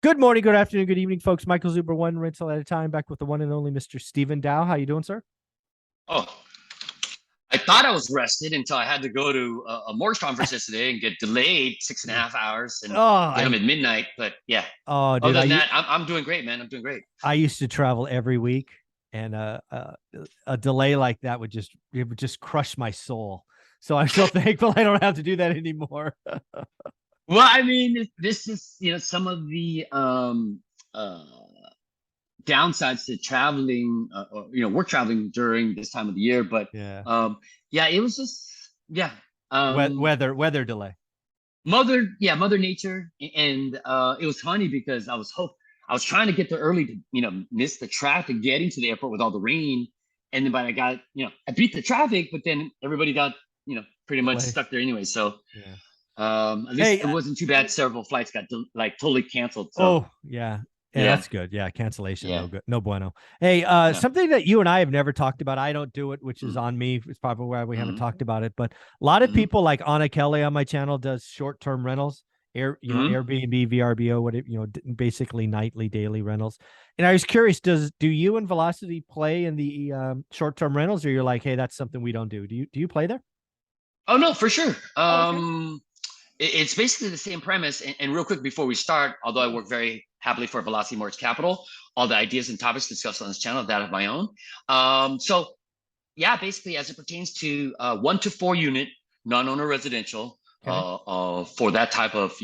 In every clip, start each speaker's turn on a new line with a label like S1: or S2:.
S1: Good morning, good afternoon, good evening, folks. Michael Zuber, one rental at a time, back with the one and only Mr. Stephen Dow. How you doing, sir?
S2: Oh, I thought I was rested until I had to go to a mortgage conference yesterday and get delayed 6.5 hours and get home at midnight. But yeah,
S1: Dude,
S2: other than that, I'm doing great, man. I'm doing great.
S1: I used to travel every week, and a delay like that would just crush my soul. So I'm so thankful I don't have to do that anymore.
S2: Well, I mean, this is some of the downsides to traveling, or work traveling during this time of the year. But
S1: Yeah,
S2: yeah, it was just
S1: weather delay.
S2: Mother Nature, and it was funny because I was trying to get there early to miss the traffic getting to the airport with all the rain, and then but I beat the traffic, but then everybody got pretty much stuck there anyway. So
S1: Yeah.
S2: at least it wasn't too bad. Several flights got totally canceled. So
S1: Oh yeah. Yeah,
S2: yeah,
S1: that's good. Yeah, cancellation,
S2: yeah,
S1: no good, no bueno. Hey,
S2: yeah.
S1: something that you and I have never talked about. I don't do it, which is on me. It's probably why we haven't
S2: Mhm.
S1: talked about it. But a lot of
S2: Mhm.
S1: people, like Anna Kelly on my channel, does short-term rentals,
S2: Mhm.
S1: Airbnb, VRBO, basically nightly, daily rentals. And I was curious, do you and Velocity play in the short-term rentals, or you're like, hey, that's something we don't do? Do you play there?
S2: Oh no, for sure.
S1: Oh, okay.
S2: It's basically the same premise. And real quick before we start, although I work very happily for Velocity Mortgage Capital, all the ideas and topics discussed on this channel are that of my own. So yeah, basically as it pertains to 1 to 4 unit non-owner residential,
S1: Okay.
S2: for that type of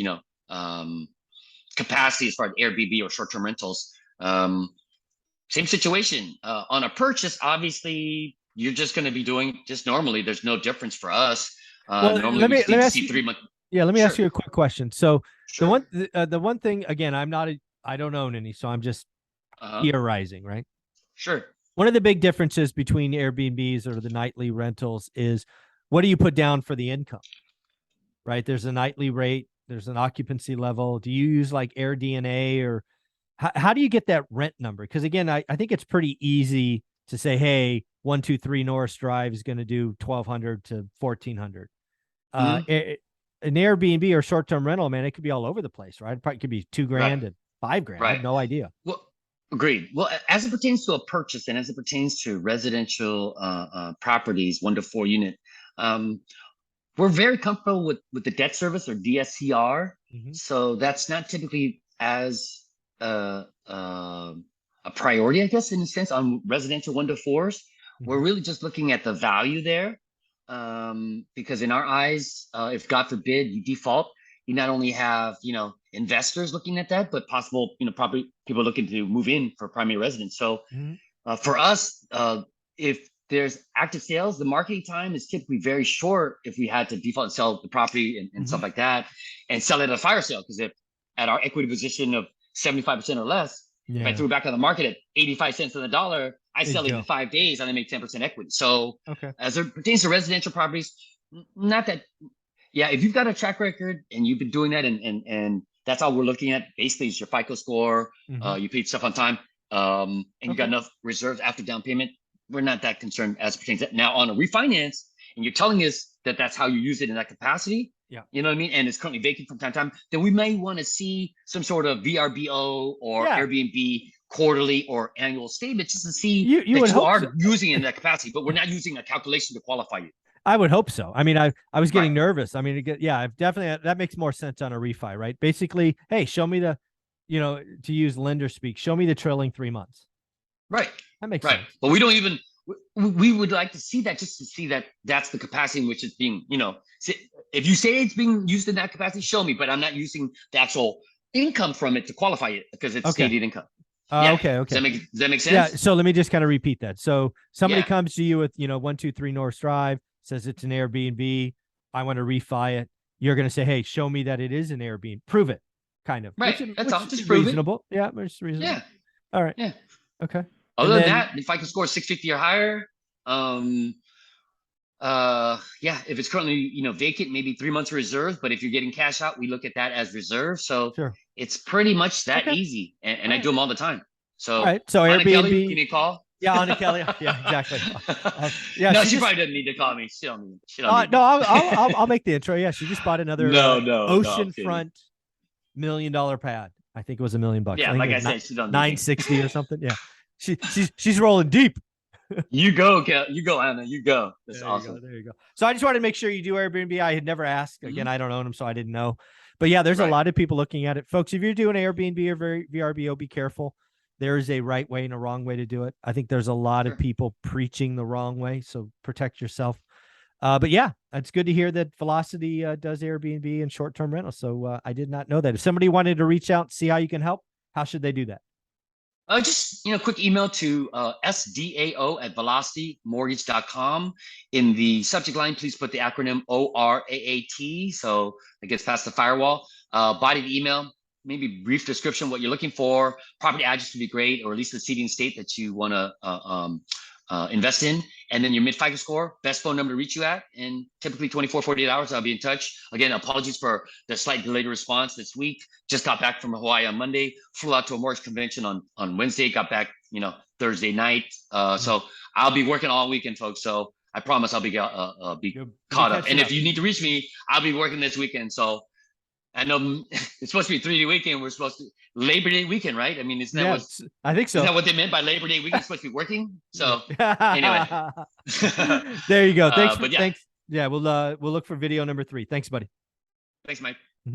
S2: capacity as far as Airbnb or short-term rentals. Same situation. On a purchase, obviously you're just going to be doing just normally. There's no difference for us.
S1: Well,
S2: Normally
S1: let
S2: we
S1: me
S2: just
S1: let
S2: need
S1: me
S2: to
S1: ask
S2: see
S1: you.
S2: 3 months.
S1: Yeah, let me ask
S2: Sure,
S1: you a quick question. So
S2: sure.
S1: the one thing, again, I don't own any, so I'm just
S2: Uh-huh.
S1: theorizing, right?
S2: Sure.
S1: One of the big differences between Airbnbs or the nightly rentals is, what do you put down for the income, right? There's a nightly rate, there's an occupancy level. Do you use like AirDNA, or how do you get that rent number? Because again, I think it's pretty easy to say, hey, 123 Norris Drive is going to do 1,200 to 1,400.
S2: Mhm.
S1: An Airbnb or short-term rental, man, it could be all over the place, right? It probably could be
S2: Right.
S1: $2,000 and $5,000. I
S2: Right.
S1: have no idea.
S2: Well, agreed. Well, as it pertains to a purchase and as it pertains to residential properties, 1 to 4 unit, um, we're very comfortable with the debt service or DSCR.
S1: Mm-hmm.
S2: So that's not typically as a priority, I guess, in a sense, on residential 1 to 4s. We're
S1: Mm-hmm.
S2: really just looking at the value there, because in our eyes, if God forbid you default, you not only have investors looking at that, but possible property people looking to move in for primary residence. So
S1: Mm-hmm.
S2: for us, if there's active sales, the marketing time is typically very short if we had to default and sell the property and
S1: Mm-hmm.
S2: stuff like that, and sell it at a fire sale. Because if at our equity position of 75% or less, if I
S1: Yeah.
S2: threw it back on the market at 85 cents on the dollar, I
S1: There you
S2: sell it in
S1: go.
S2: 5 days and I make 10% equity. So
S1: Okay.
S2: as it pertains to residential properties, not that, yeah, if you've got a track record and you've been doing that and that's all we're looking at, basically is your FICO score,
S1: Mm-hmm.
S2: you paid stuff on time, and you got
S1: Okay.
S2: enough reserves after down payment, we're not that concerned as it pertains to that. Now on a refinance, and you're telling us that that's how you use it in that capacity,
S1: Yeah.
S2: you know what I mean, and it's currently vacant from time to time, then we may want to see some sort of VRBO or
S1: Yeah.
S2: Airbnb quarterly or annual statement just to see
S1: You would
S2: that you
S1: hope so.
S2: are using it in that capacity, but we're not using a calculation to qualify you.
S1: I would hope so. I mean, I was getting
S2: Right.
S1: nervous. I mean, yeah, I've definitely, that makes more sense on a refi, right? Basically, hey, show me to use lender speak, show me the trailing 3 months.
S2: Right.
S1: That makes
S2: Right.
S1: sense.
S2: But we don't even, we would like to see that just to see that that's the capacity in which it's being, if you say it's being used in that capacity, show me, but I'm not using the actual income from it to qualify it because it's
S1: Okay.
S2: stated income. Yeah.
S1: Okay.
S2: Does that make sense?
S1: Yeah. So let me just kind of repeat that. So somebody
S2: Yeah.
S1: comes to you with, 123 North Drive, says it's an Airbnb. I want to refi it. You're going to say, hey, show me that it is an Airbnb. Prove it, kind of.
S2: Right. That's all.
S1: Which
S2: Just
S1: is
S2: prove it.
S1: reasonable. Yeah, it's reasonable.
S2: Yeah.
S1: All right.
S2: Yeah.
S1: Okay.
S2: Other
S1: And
S2: than
S1: then,
S2: that, if I can score 650 or higher, yeah, if it's currently vacant, maybe 3 months reserve, but if you're getting cash out, we look at that as reserve. So
S1: sure.
S2: it's pretty much that
S1: Okay.
S2: easy, and
S1: All
S2: I
S1: right.
S2: do them all the time. So
S1: All right. So
S2: Anna Kelly,
S1: Airbnb.
S2: give me a call.
S1: Yeah, Anna Kelly. Yeah, exactly. Yeah,
S2: No,
S1: she
S2: she
S1: just.
S2: probably doesn't need to call me. She don't need
S1: No,
S2: me.
S1: I'll make the intro. Yeah, she just bought another
S2: No, I'm kidding.
S1: oceanfront $1 million pad. I think it was $1 million.
S2: Yeah,
S1: I think
S2: like
S1: it
S2: I
S1: was
S2: said, she's on
S1: 960 or something. Yeah. She's rolling deep.
S2: You go, you go, Anna. You go. That's
S1: There you
S2: awesome.
S1: go. There you go. So I just wanted to make sure you do Airbnb. I had never asked. Again,
S2: Mhm.
S1: I don't own them, so I didn't know. But yeah, there's a
S2: Right.
S1: lot of people looking at it. Folks, if you're doing Airbnb or VRBO, be careful. There is a right way and a wrong way to do it. I think there's a lot of
S2: Sure.
S1: people preaching the wrong way, so protect yourself. But yeah, it's good to hear that Velocity does Airbnb and short-term rental. So I did not know that. If somebody wanted to reach out and see how you can help, how should they do that?
S2: Just quick email to sdao@velocitymortgage.com. In the subject line, please put the acronym ORAAT, so it gets past the firewall. Body of the email, maybe brief description what you're looking for. Property address would be great, or at least the city and state that you want to invest in, and then your mid-FICO score, best phone number to reach you at, and typically 24, 48 hours, I'll be in touch. Again, apologies for the slight delayed response this week. Just got back from Hawaii on Monday, flew out to a mortgage convention on Wednesday, got back, Thursday night. So I'll be working all weekend, folks. So I promise I'll be caught up. And if you need to reach me, I'll be working this weekend. So I know it's supposed to be 3-day weekend. We're supposed to Labor Day weekend, right? I mean,
S1: I think so.
S2: Is that what they meant by Labor Day weekend? It's supposed to be working. So anyway,
S1: there you go. Thanks.
S2: but yeah.
S1: Thanks. Yeah, we'll look for video number 3. Thanks, buddy.
S2: Thanks, Mike.